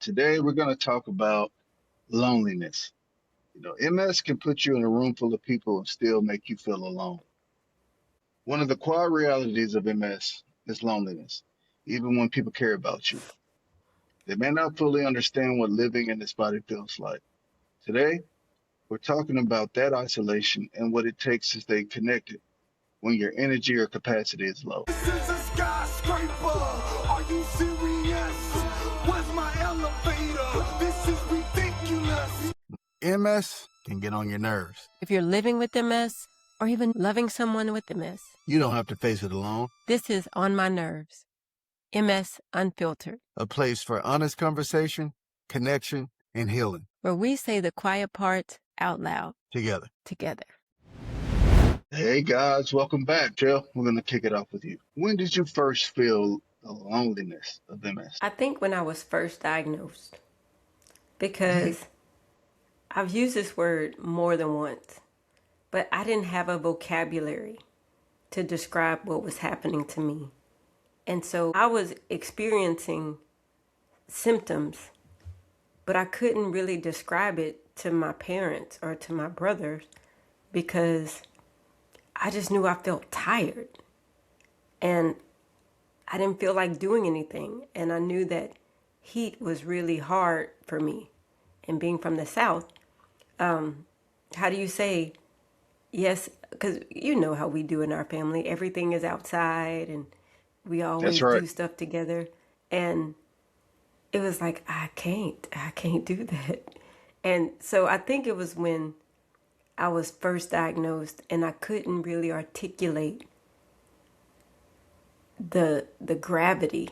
Today we're going to talk about loneliness. MS can put you in a room full of people and still make you feel alone. One of the quiet realities of MS is loneliness, even when people care about you. They may not fully understand what living in this body feels like. Today, we're talking about that isolation and what it takes to stay connected when your energy or capacity is low. This is a skyscraper. Are you serious? Where's my elevator? This is ridiculous. MS can get on your nerves. If you're living with MS or even loving someone with MS, You don't have to face it alone. this is On My Nerves. MS Unfiltered, A place for honest conversation, connection, and healing where we say the quiet parts out loud together. together. Hey guys, welcome back. Jill, we're going to kick it off with you. When did you first feel the loneliness of MS? I think when I was first diagnosed, because I've used this word more than once, but I didn't have a vocabulary to describe what was happening to me. And so I was experiencing symptoms, but I couldn't really describe it to my parents or to my brothers because I just knew I felt tired and I didn't feel like doing anything. And I knew that heat was really hard for me. And being from the South, how do you say yes? Because you know how we do in our family. Everything is outside and we always right. do stuff together. And it was like, I can't do that. And so I think it was when I was first diagnosed and I couldn't really articulate the gravity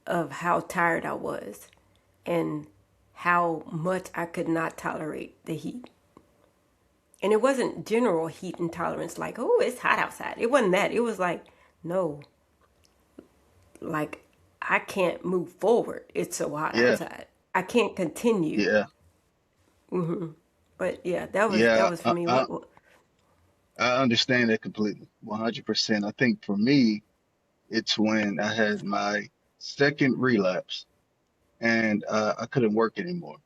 of how tired I was and how much I could not tolerate the heat. And it wasn't general heat intolerance like, oh, it's hot outside. It wasn't that. It was like, no, like I can't move forward. It's so hot Yeah, outside. I can't continue. yeah, But yeah, that yeah. was for me. I understand that completely, 100%. I think for me, it's when I had my second relapse and I couldn't work anymore.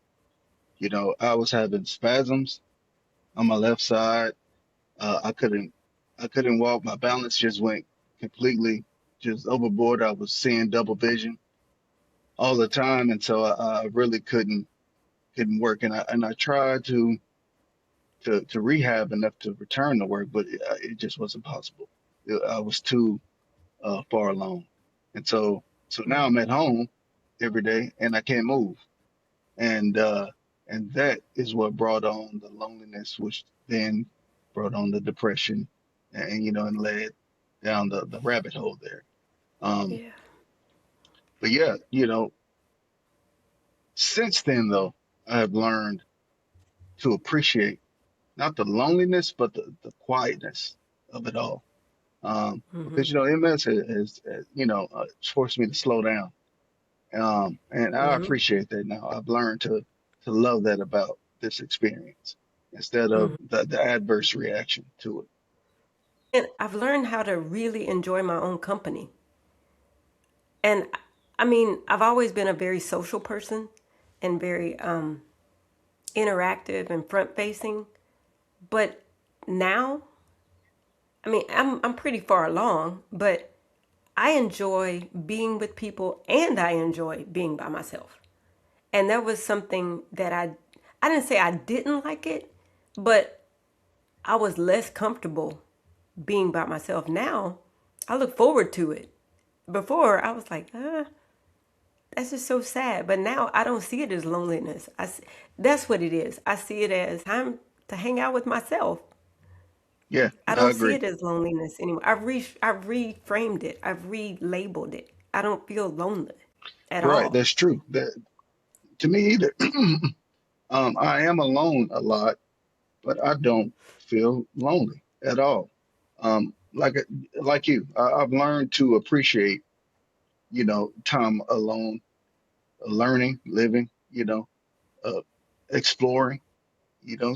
I was having spasms on my left side. Uh, I couldn't, I couldn't walk. My balance just went completely just overboard. I was seeing double vision all the time, and so I really couldn't work. And I tried to rehab enough to return to work, but it just wasn't possible. I was too far along, and so now I'm at home every day, and I can't move, and uh, and that is what brought on the loneliness, which then brought on the depression, and led down the rabbit hole there. Um, Yeah. but yeah, since then though, I have learned to appreciate not the loneliness, but the quietness of it all. Because MS has forced me to slow down, and I appreciate that now. I've learned to love that about this experience instead of the adverse reaction to it. And I've learned how to really enjoy my own company. And I mean, I've always been a very social person and very interactive and front facing. But now, I mean, I'm pretty far along, but I enjoy being with people and I enjoy being by myself. And that was something that I didn't say I didn't like it, but I was less comfortable being by myself. Now, I look forward to it. Before, I was like, that's just so sad. But now I don't see it as loneliness. That's what it is. I see it as time to hang out with myself. Yeah, I I don't see agree. it as loneliness anymore. I've reframed it. I've relabeled it. I don't feel lonely at Right, all. that's true. That to me either. I am alone a lot, but I don't feel lonely at all. Like you, I've learned to appreciate, time alone, learning, living, uh, exploring,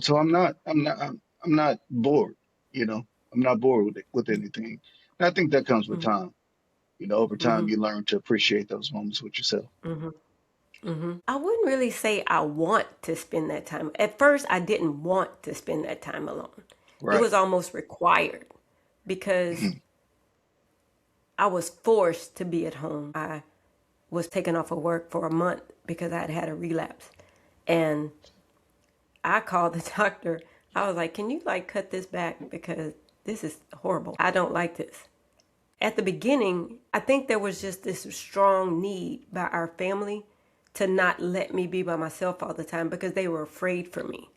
So I'm not bored, you know. I'm not bored with anything. And I think that comes with time. Over time, Hmm. you learn to appreciate those moments with yourself. I wouldn't really say I want to spend that time. At first, I didn't want to spend that time alone. It Right. was almost required because Mhm. I was forced to be at home. I was taken off of work for a month because I had had a relapse. And I called the doctor. I was like, "Can you like cut this back because this is horrible. I don't like this." At the beginning, I think there was just this strong need by our family to not let me be by myself all the time because they were afraid for me.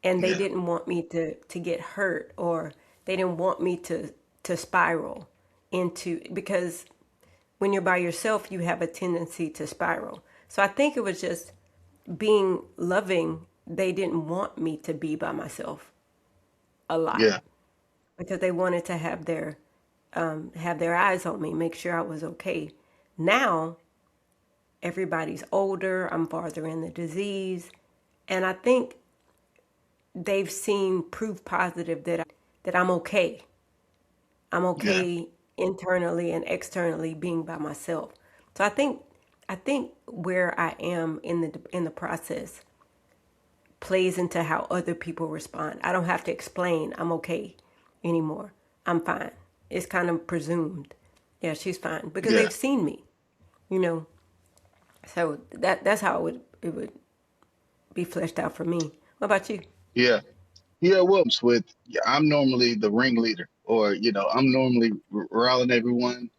And they Yeah. didn't want me to get hurt, or they didn't want me to spiral into, because when you're by yourself, you have a tendency to spiral. So I think it was just being loving. They didn't want me to be by myself a lot Yeah. because they wanted to have their eyes on me, make sure I was okay. Now everybody's older, I'm farther in the disease, and I think they've seen proof positive that I'm okay. I'm Yeah. okay internally and externally being by myself. So I think where I am in the process plays into how other people respond. I don't have to explain I'm okay anymore. I'm fine. It's kind of presumed. Yeah, she's fine because Yeah. they've seen me, you know. So that's how it would be fleshed out for me. What about you? Yeah. Yeah. Well, with yeah, I'm normally the ringleader, or I'm normally rallying everyone,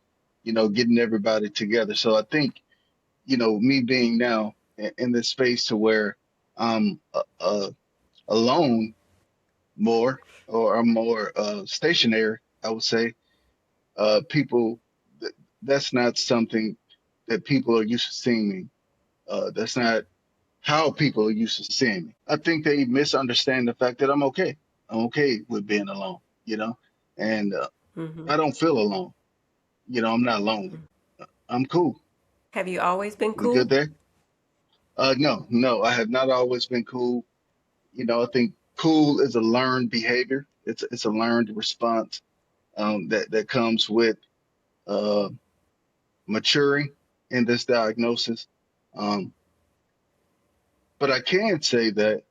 getting everybody together. So I think me being now in this space to where I'm alone more, or I'm more stationary, I would say. People, that's not something that people are used to seeing me. That's not how people are used to seeing me. I think they misunderstand the fact that I'm okay. I'm okay with being alone, and Hmm. I don't feel alone. I'm not lonely. I'm cool. Have you always been We good cool? there? No, no, I have not always been cool. I think cool is a learned behavior. It's a learned response that comes with uh, maturing in this diagnosis. Um, but I can say that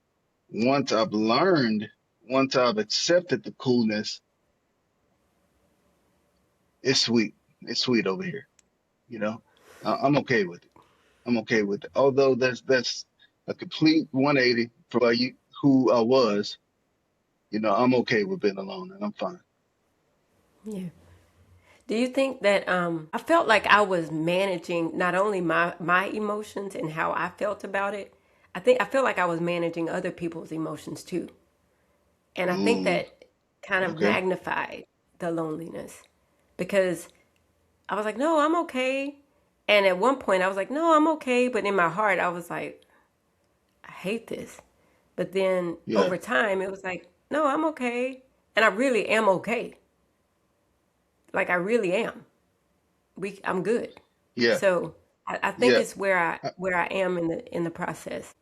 once I've learned, once I've accepted the coolness, it's sweet. It's sweet over here. You know, I'm okay with it. I'm okay with it. Although that's a complete 180 from who I was. I'm okay with being alone, and I'm fine. Yeah. Do you think that I felt like I was managing not only my emotions and how I felt about it, I feel like I was managing other people's emotions too. And I think Ooh, that kind of okay. magnified the loneliness because I was like, "No, I'm okay." And at one point I was like, "No, I'm okay," but in my heart I was like, "I hate this." But then Yeah, over time it was like, "No, I'm okay." And I really am okay. Like I really am. I'm good. yeah, So I think yeah. it's where I I, where I am in the process.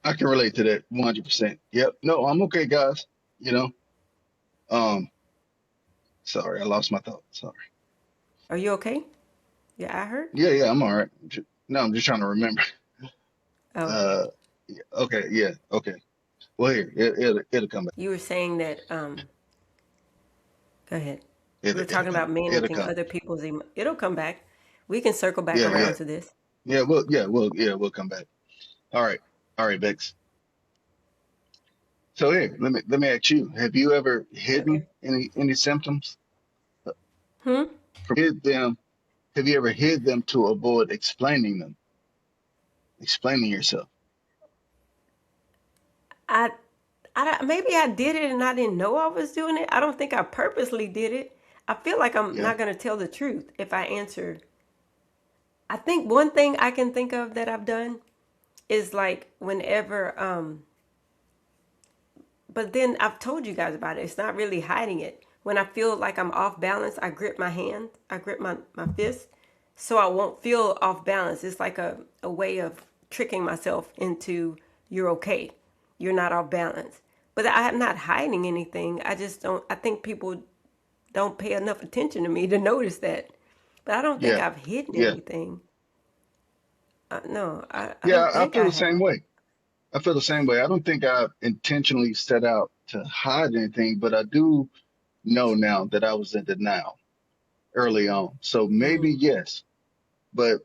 I can relate to that 100%. Yep. No, I'm okay, guys. You know. Um. Sorry, I lost my thought. Sorry. Are you okay? Yeah, I heard. Yeah, yeah, I'm all right. No, I'm just trying to remember. Oh, Uh. Yeah, okay. Yeah. Okay. Well, here it'll come back. you were saying that. Go ahead. We were It'll talking come. about It'll managing come. other people's. It'll come back. We can circle back Yeah, around yeah, to this. yeah. We'll come back. All right. All right, Bex. So here, let me ask you: have you ever hidden Okay. any symptoms Hmm. from hid them? Have you ever hid them to avoid explaining them, explaining yourself? I. Maybe I did it and I didn't know I was doing it. I don't think I purposely did it. I feel like I'm Yeah. not going to tell the truth if I answer. I think one thing I can think of that I've done is like whenever but then I've told you guys about it. It's not really hiding it. When I feel like I'm off balance, I grip my hand, I grip my fist, so I won't feel off balance. It's like a way of tricking myself into you're okay. You're not off balance. But I'm not hiding anything. I just don't, I think people don't pay enough attention to me to notice that. But I don't think Yeah. I've hidden Yeah. anything. No, I Yeah, don't I think feel I the same have. way. I feel the same way. I don't think I intentionally set out to hide anything, but I do know now that I was in denial early on. So maybe Mm, yes, but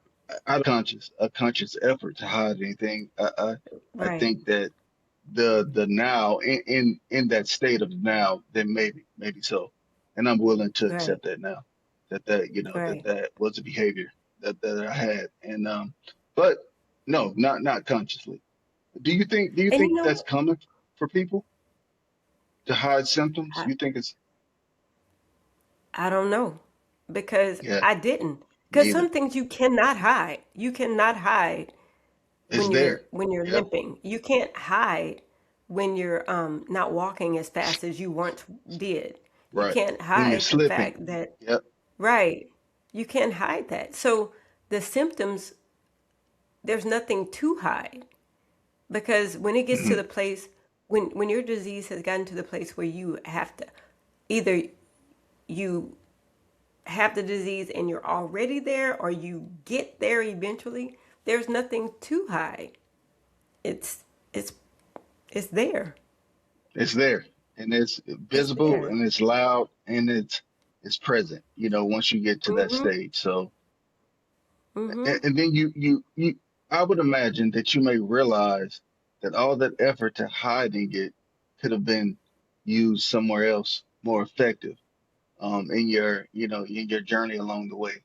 I don't a conscious effort to hide anything. I right, think that the now in that state of now, then maybe so, and I'm willing to right, accept that now, that right. that was a behavior that I had, and but no, not consciously. Do you And you think that's know, common for people to hide symptoms? I, You think it's I don't know because yeah, I didn't. me Because either. some things you cannot hide. You cannot hide It's there. when you're Yep, limping. You can't hide when you're not walking as fast as you once did. You right. can't When you're hide the slipping. fact that Yep. right. You can't hide that. So the symptoms, there's nothing to hide because when it gets to Hmm. the place when your disease has gotten to the place where you have to either you have the disease and you're already there or you get there eventually, there's nothing to hide. It's it's it's there. It's there, and it's It's visible, there. and it's loud, and it's present. Once you get to that Mhm. stage. So, Mhm. and then you, I would imagine that you may realize that all that effort to hiding it could have been used somewhere else more effective. In your in your journey along the way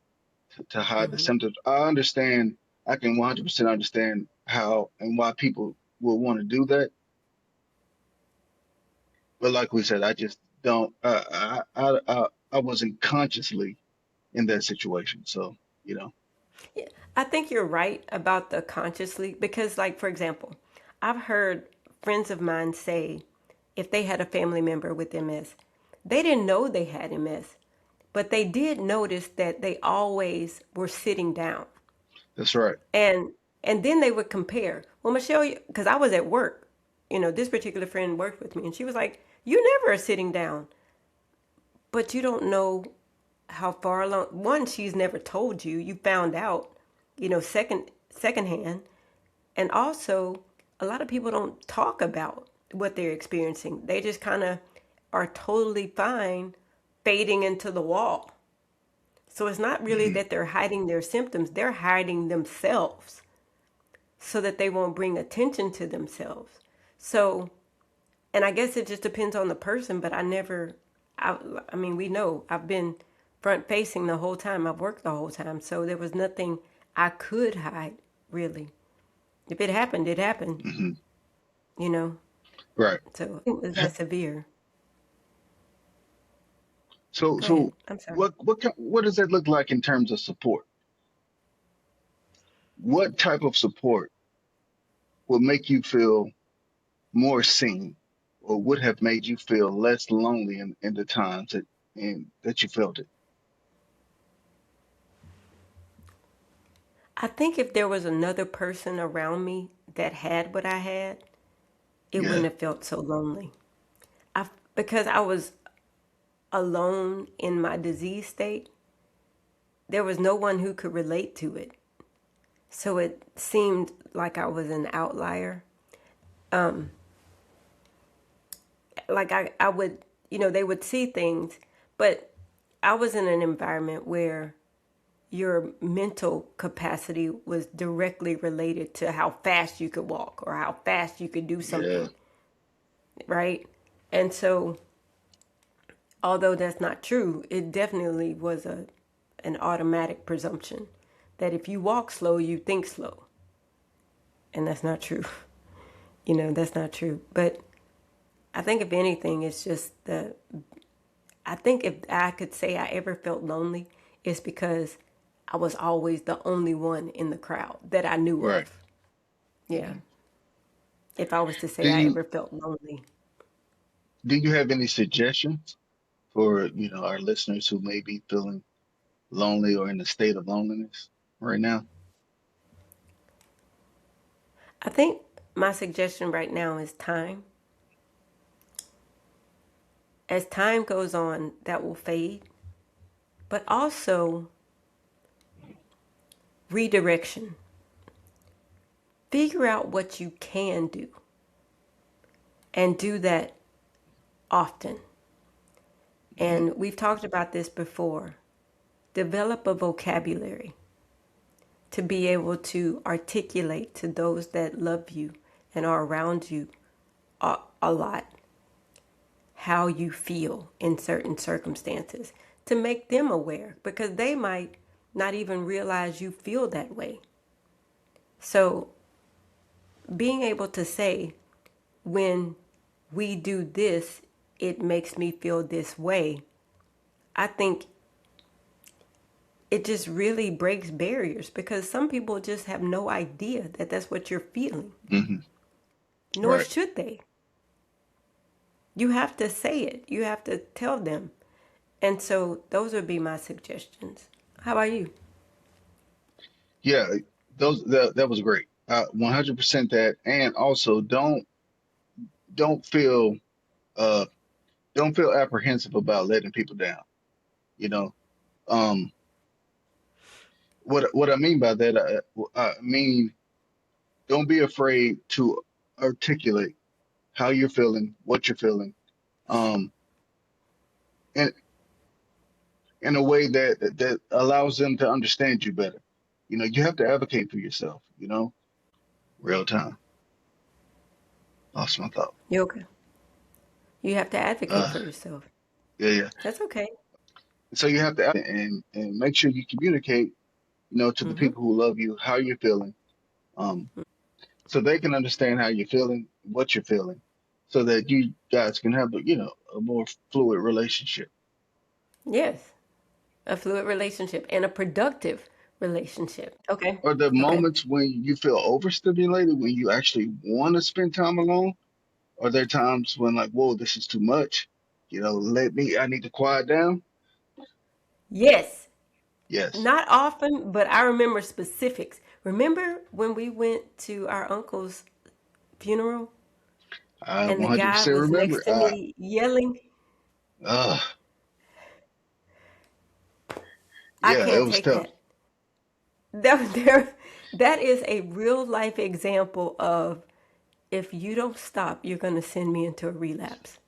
to hide the Mhm. symptoms. I can 100% understand how and why people will want to do that. But like we said, I just don't. I wasn't consciously in that situation, so you know. Yeah, I think you're right about the consciously because, like, for example, I've heard friends of mine say if they had a family member with MS, they didn't know they had MS, but they did notice that they always were sitting down. That's right. And and then they would compare. Well, Michelle, because I was at work, this particular friend worked with me, and she was like, "You never are sitting down, but you don't know how far along." One, she's never told you. You found out, secondhand, and also a lot of people don't talk about what they're experiencing. They just kind of are totally fine fading into the wall. So it's not really Hmm. that they're hiding their symptoms; they're hiding themselves so that they won't bring attention to themselves. So, and I guess it just depends on the person, but I mean, we know I've been front facing the whole time. I've worked the whole time. So there was nothing I could hide, really. If it happened, it happened, Hmm. you know? Right. So it was that severe. Go ahead. So I'm sorry. what does that look like in terms of support? What type of support will make you feel more seen, or would have made you feel less lonely in the times that you felt it? I think if there was another person around me that had what I had, it Yeah, wouldn't have felt so lonely. Because I was alone in my disease state, there was no one who could relate to it. So it seemed like I was an outlier. Like I would, they would see things, but I was in an environment where your mental capacity was directly related to how fast you could walk or how fast you could do yeah. something, right? And so, although that's not true, it definitely was an automatic presumption that if you walk slow, you think slow. And that's not true. That's not true. But I think if anything, it's just I think if I could say I ever felt lonely, it's because I was always the only one in the crowd that I knew Right. of. Yeah. Mhm. If I was to Do say I you ever felt lonely. do you have any suggestions for, our listeners who may be feeling lonely or in a state of loneliness right now? I think my suggestion right now is time. As time goes on, that will fade, but also redirection. figure out what you can do and do that often. Hmm. And we've talked about this before. Develop a vocabulary to be able to articulate to those that love you and are around you a lot how you feel in certain circumstances to make them aware because they might not even realize you feel that way. So, being able to say, when we do this, it makes me feel this way, I think it just really breaks barriers because some people just have no idea that that's what you're feeling, Hmm. nor Right. should they. You have to say it, you have to tell them. And so, those would be my suggestions. How about you? Yeah, that was great. 100% that, and also don't feel uh don't feel apprehensive about letting people down. You know, um, what I mean by that, I mean don't be afraid to articulate how you're feeling, what you're feeling, um, in in a way that allows them to understand you better. You have to advocate for yourself. Real time. Lost my thought. You okay? You have to advocate Uh, for yourself. yeah, yeah. That's okay. So you have to and make sure you communicate, to the Mm-hmm. people who love you, how you're feeling, um, so they can understand how you're feeling, what you're feeling, so that you guys can have a more fluid relationship. Yes, a fluid relationship and a productive relationship. Okay. Are there Okay. moments when you feel overstimulated, when you actually want to spend time alone? Are there times when like, whoa, this is too much? I need to quiet down? Yes. Yes. Not often, but I remember specifics. Remember when we went to our uncle's funeral I and the guy 100% was remember. next to me yelling? Uh, I yeah, it can't was take tough. that. That is a real life example of if you don't stop, you're going to send me into a relapse.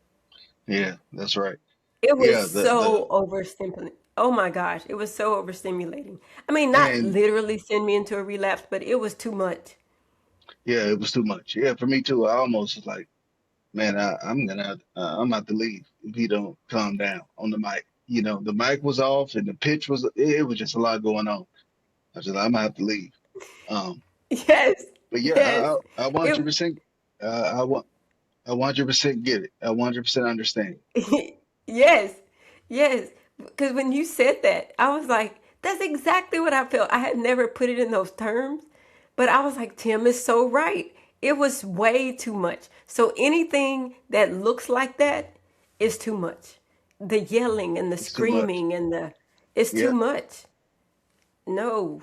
Yeah, that's right. It was Yeah, so overstimulating. Oh my gosh, it was so overstimulating. I mean, not and literally send me into a relapse, but it was too much. yeah, it was too much. Yeah, for me too. I almost was like, man, I'm about to leave if he don't calm down on the mic. The mic was off and the pitch it was just a lot going on. I was just like, I'm gonna have to leave. Um, Yes, but yeah, yes. I want you It, percent. I want you percent get it. I want you percent understand. yes, yes. Because when you said that, I was like, that's exactly what I felt. I had never put it in those terms, but I was like, Tim is so right. It was way too much. So anything that looks like that is too much. The yelling and the It's too much. screaming and it's too Yeah, much. No.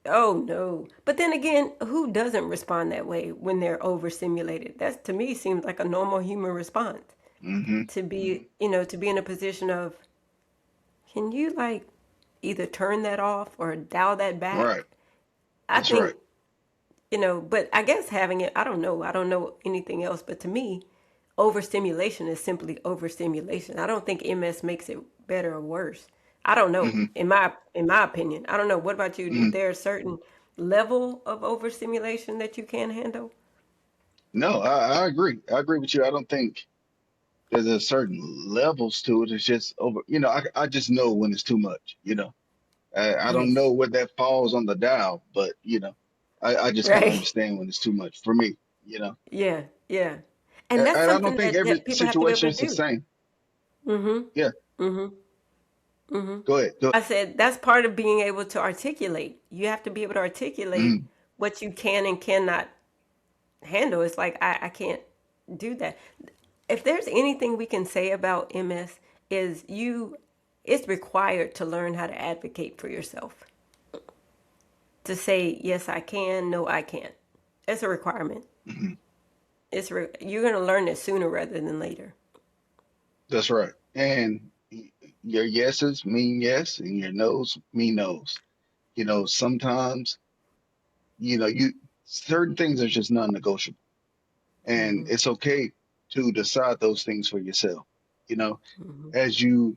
Oh no. But then again, who doesn't respond that way when they're overstimulated? That's to me seems like a normal human response hmm, to be, to be in a position of, can you like either turn that off or dial that right. back? I That's think, right. but I guess having it, I don't know. I don't know anything else, but to me, overstimulation is simply overstimulation. I don't think MS makes it better or worse. I don't know. Hmm. In my opinion, I don't know. What about you? Is Hmm. there a certain level of overstimulation that you can handle? No, I agree. I agree with you. I don't think there's a certain levels to it. It's just over. I just know when it's too much. I don't know Yes. where that falls on the dial, but I just kind of Right. understand when it's too much for me. You know, Yeah. Yeah. And and, that's and I don't something think that, every that people have to be able situation to is the do. same. Mm-hmm. Yeah, Mm-hmm. Mm-hmm. go ahead. Go. I said that's part of being able to articulate. You have to be able to articulate Mm, what you can and cannot handle. It's like I can't do that. If there's anything we can say about MS is it's required to learn how to advocate for yourself. To say yes I can, no I can't. It's a requirement. hmm. You're going to learn it sooner rather than later. That's right. And your yeses mean yes, and your nos mean nos. Sometimes you certain things are just non-negotiable, and Mhm. it's okay to decide those things for yourself. You know, Mhm. as you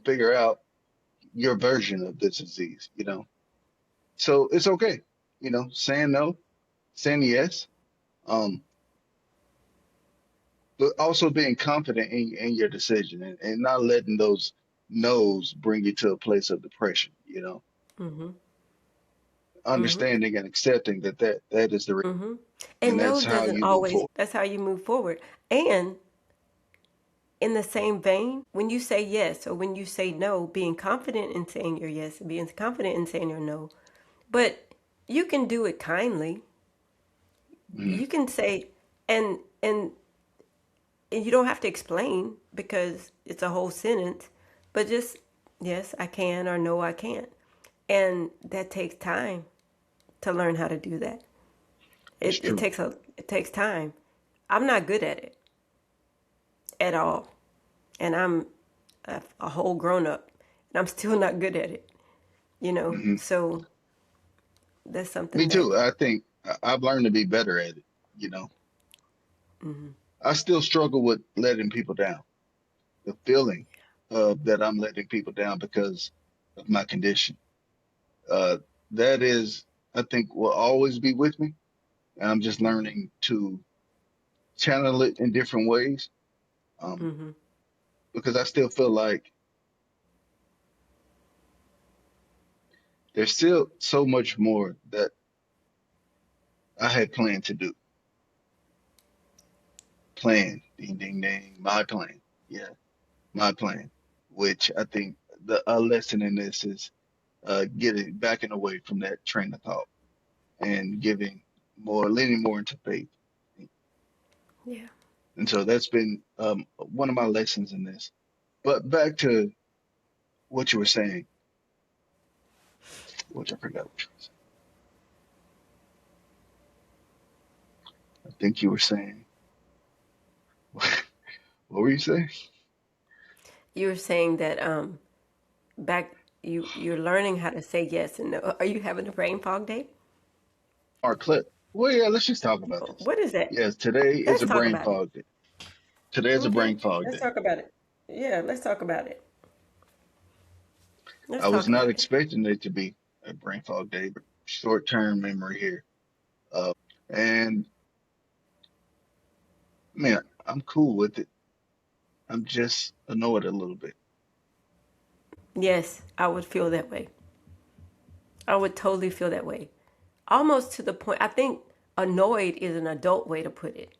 figure out your version of the disease. So it's okay. Saying no, saying yes, um, but also being confident in your decision and not letting those no's bring you to a place of depression. Mhm. Mhm. Understanding and accepting that is the reason, Mhm. and And no that's how doesn't you move always. forward. That's how you move forward. And in the same vein, when you say yes or when you say no, being confident in saying your yes and being confident in saying your no, but you can do it kindly. Mhm. You can say, and and and you don't have to explain because it's a whole sentence, but just yes, I can or no, I can't. And that takes time to learn how to do that. It's It true. takes time. I'm not good at it at all, and I'm a whole grown up, and I'm still not good at it. Hmm. So that's Me something that. too. I think I've learned to be better at it. You know, Mhm. I still struggle with letting people down. The feeling of that I'm letting people down because of my condition. Uh, that is, I think, will always be with me. And I'm just Mhm. learning to channel it in different ways. Um, Mhm. because I still feel like there's still so much more that I had planned to do. Plan, ding, ding, ding, my plan. Yeah, my plan. Which I think the a lesson in this is getting backing away from that train of thought and leaning more into faith. Yeah. And so that's been one of my lessons in this. But back to what you were saying, which I forgot what you were saying. I think you were saying, what were you saying? You were saying that back you're learning how to say yes and no. Are you having a brain fog day? Our clip. Well, yeah, let's just talk about this. What is that? Yes, today is Let's a talk brain about it. fog day. Today is a Okay, brain fog let's day. talk about it. Yeah, let's talk about it. Let's I was talk not about it. expecting it to be a brain fog day, but short-term memory here. And man, I'm cool with it. I'm just annoyed a little bit. Yes, I would feel that way. I would totally feel that way. Almost to the point, I think annoyed is an adult way to put it.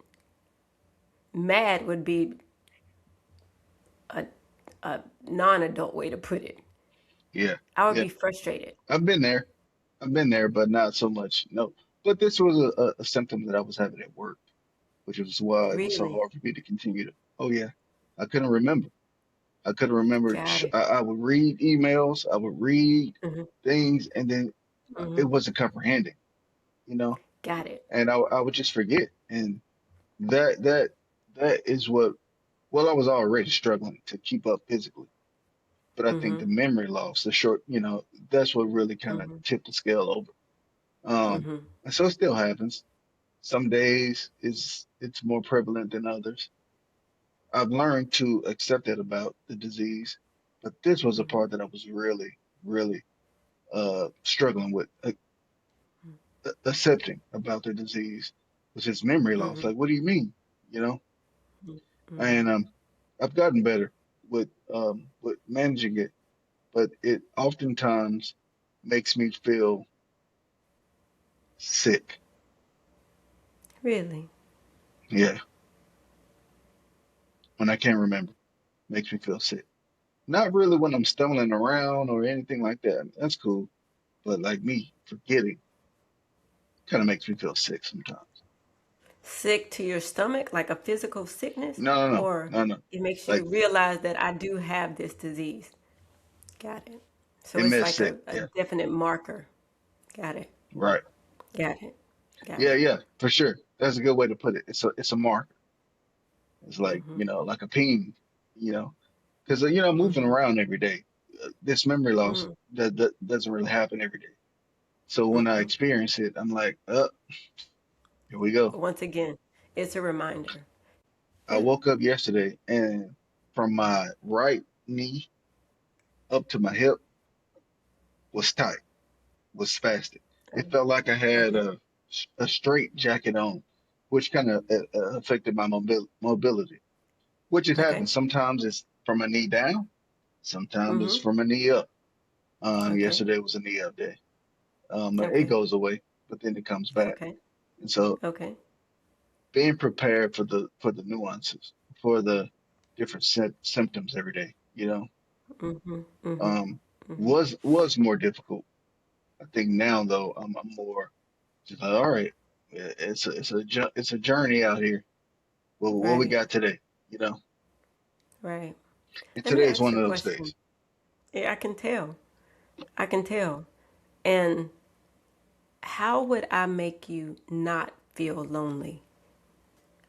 Mad would be a, a non adult way to put it. Yeah, I would yeah. be frustrated. I've been there. I've been there, but not so much. No. But this was a symptom that I was having at work, which was why it was so Really? hard for me to continue to. Oh yeah, I couldn't remember. I couldn't remember. Got it. I would read emails, I would read Hmm. things, and then it Hmm. wasn't comprehending, you know, Got it. and I would just forget, and that that that is what. Well, I was already struggling to keep up physically, but I think Hmm. the memory loss, the short, that's what really kind of Hmm. tipped the scale over. Hmm. And so it still happens. Some days it's more prevalent than others. I've learned to accept it about the disease, but this was a Hmm. part that I was really, really struggling with accepting about the disease, which is memory loss. Hmm. Like, what do you mean? You know? Hmm. And I've gotten better with managing it, but it oftentimes makes me feel sick. Really? Yeah, when I can't remember, makes me feel sick. Not really when I'm stumbling around or anything like that. That's cool. But like me forgetting kind of makes me feel sick sometimes. Sick to your stomach, like a physical sickness, No, no, no, or no, no. it makes you Like realize that I do have this disease. Got it. So it it's meant like sick. a Yeah, definite marker. Got it. right. Got it. Got Yeah, it. yeah, for sure. That's a good way to put it. It's a marker. It's like Mm-hmm. like a ping. You know, because moving Mm-hmm. around every day, this memory loss Mm-hmm. that doesn't really happen every day. So when I Mm-hmm. experience it, I'm like, here we go. Once again, it's a reminder. I Yeah. woke up yesterday and from my right knee up to my hip was tight, was spastic. It felt like I had Okay. a straight jacket on, which kind of affected my mobility, which it Okay. happens. Sometimes it's from a knee down, sometimes it's Mm-hmm. from a knee up. Okay. Yesterday was a knee up day. It Okay. goes away, but then it comes back. Okay. And so Okay. being prepared for the nuances, for the different symptoms every day, Mm-hmm. Mm-hmm. um, Mm-hmm. was more difficult. I think now though, I'm more just like, all right, it's a journey out here. What we Right. got today, you know? Right. And Let me today is ask one you a of those question. days. Yeah, I can tell. I can tell. And how would I make you not feel lonely?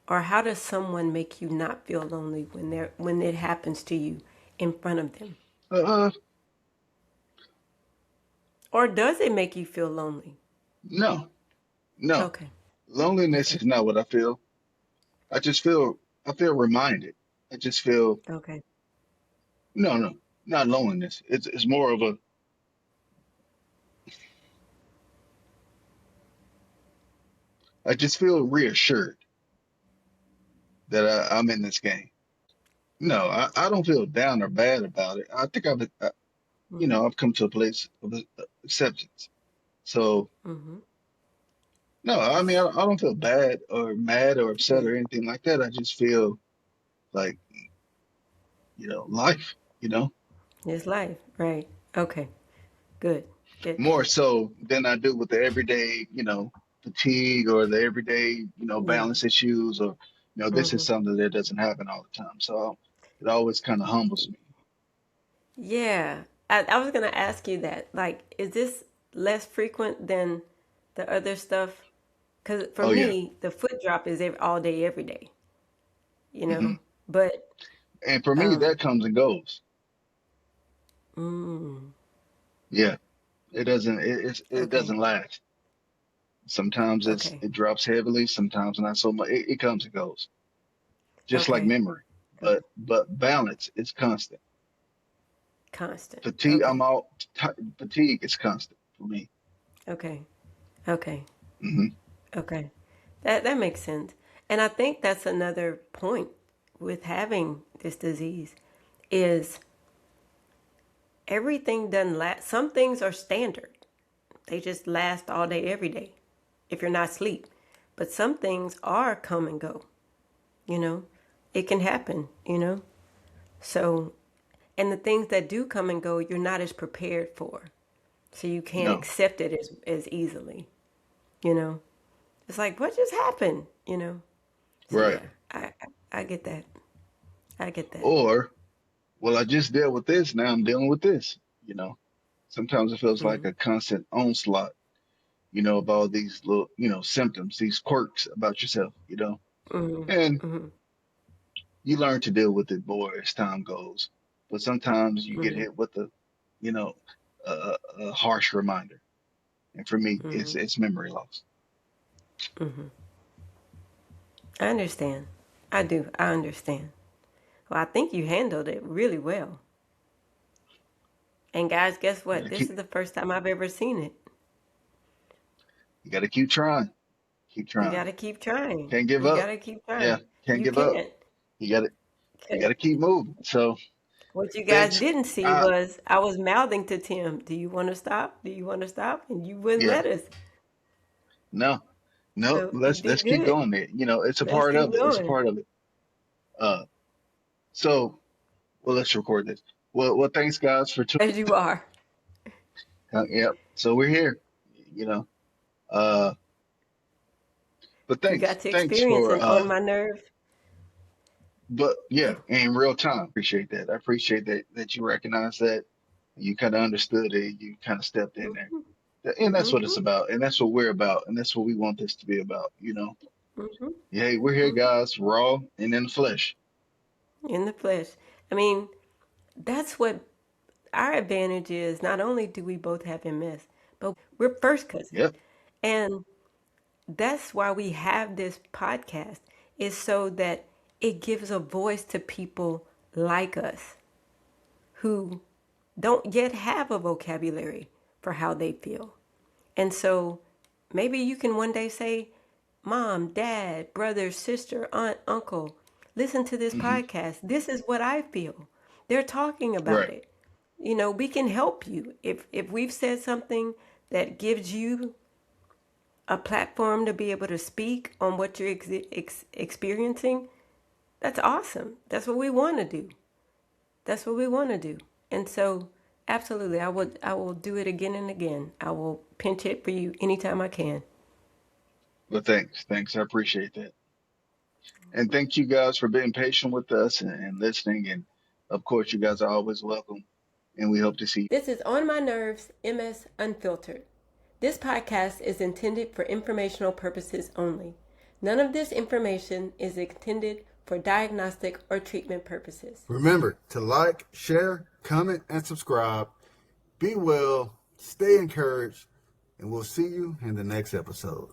Or how does someone make you not feel lonely when it happens to you in front of them? Uh, Or does it make you feel lonely? no, no, Okay. loneliness Okay. is not what I feel. I just I feel reminded. I just feel Okay. no, not loneliness. It's more of a I just feel reassured that I'm in this game. No, I don't feel down or bad about it. I think Mm-hmm. I've come to a place of acceptance. So Mm-hmm. no, I mean, I don't feel bad or mad or upset Yeah. or anything like that. I just feel like, life, It's life. Right. Okay. Good. Good. more Good. so than I do with the everyday, fatigue or the everyday, Yeah. balance issues or, this is Mm-hmm. something that doesn't happen all the time. So it always kind of humbles me. Yeah. I was gonna ask you that. Like, is this less frequent than the other stuff? Because for Oh yeah. me, the foot drop is all day, every day. You hmm know. But And for me, um. that comes and goes. Mm, Yeah. It okay. doesn't last. Sometimes Okay. it drops heavily, sometimes not so much. It comes and goes, just like Okay. memory. Okay. But balance is constant. Constant. Fatigue, Okay. fatigue is constant for me. Okay. Okay. hmm Okay. That makes sense. And I think that's another point with having this disease is everything doesn't last. Some things are standard. They just last all day, every day, if you're not asleep. But some things are come and go, you know? It can happen, you know? So, and the things that do come and go, you're not as prepared for. So you can't No, accept it as easily, you know? It's like, what just happened, you know? So right. yeah, I get that. I get that. Or, well, I just dealt with this. Now I'm dealing with this. You know, sometimes it feels like Mm-hmm. a constant onslaught, of all these little, symptoms, these quirks about yourself, and Mm-hmm. Mm-hmm. you learn to deal with it more as time goes. But sometimes you get Mm-hmm. hit with you know, a harsh reminder. And for me, Mm-hmm. it's memory loss. Mm-hmm. I understand. I do. I understand. Well, I think you handled it really well. And guys, guess You what? gotta This keep, is the first time I've ever seen it. you gotta keep trying. Keep You trying. got to keep trying. Can't give You up. got to keep Yeah, trying. can't You give up. can't. You got to you got 'Cause to keep moving. So what you guys thanks. didn't see Uh, was I was mouthing to Tim, "Do you want to stop? Do you want to stop?" And you wouldn't yeah, let us. no, no. So you Let's did keep good. going there. It's a Let's part keep of it. It's a going. part of it. Uh, so well, let's record this. Well, thanks guys for tuning. As you are. Yep. So we're here. You know. Uh, but You got to thanks experience for and on my nerve. but yeah, Go. in real time. Appreciate that. I appreciate that you recognize that. You kind of understood it. You kind of stepped in there. Mm-hmm. And that's what it's Mm-hmm. about. And that's what we're about. And that's what we want this to be about. Mm-hmm. Hey, we're here, Mm-hmm. guys, raw and in the flesh. In the flesh. I mean, that's what our advantage is. Not only do we both have MS, but we're first cousins. Yep. And that's why we have this podcast, is so that it gives a voice to people like us who don't yet have a vocabulary for how they feel. And so maybe you can one day say, Mom, Dad, brother, sister, aunt, uncle, listen to this Hmm. podcast. This is what I feel. They're talking about Right. it. You know, we can help you. If we've said something that gives you a platform to be able to speak on what you're experiencing, that's awesome. That's what we want to do. That's what we want to do. And so, absolutely, I will do it again and again. I will pinch it for you anytime I can. Well, thanks. Thanks. I appreciate that. And thank you guys for being patient with us and listening. And of course, you guys are always welcome. And we hope to see This is On My Nerves, MS Unfiltered. This podcast is intended for informational purposes only. None of this information is intended for diagnostic or treatment purposes. Remember to like, share, comment, and subscribe. Be well, stay encouraged, and we'll see you in the next episode.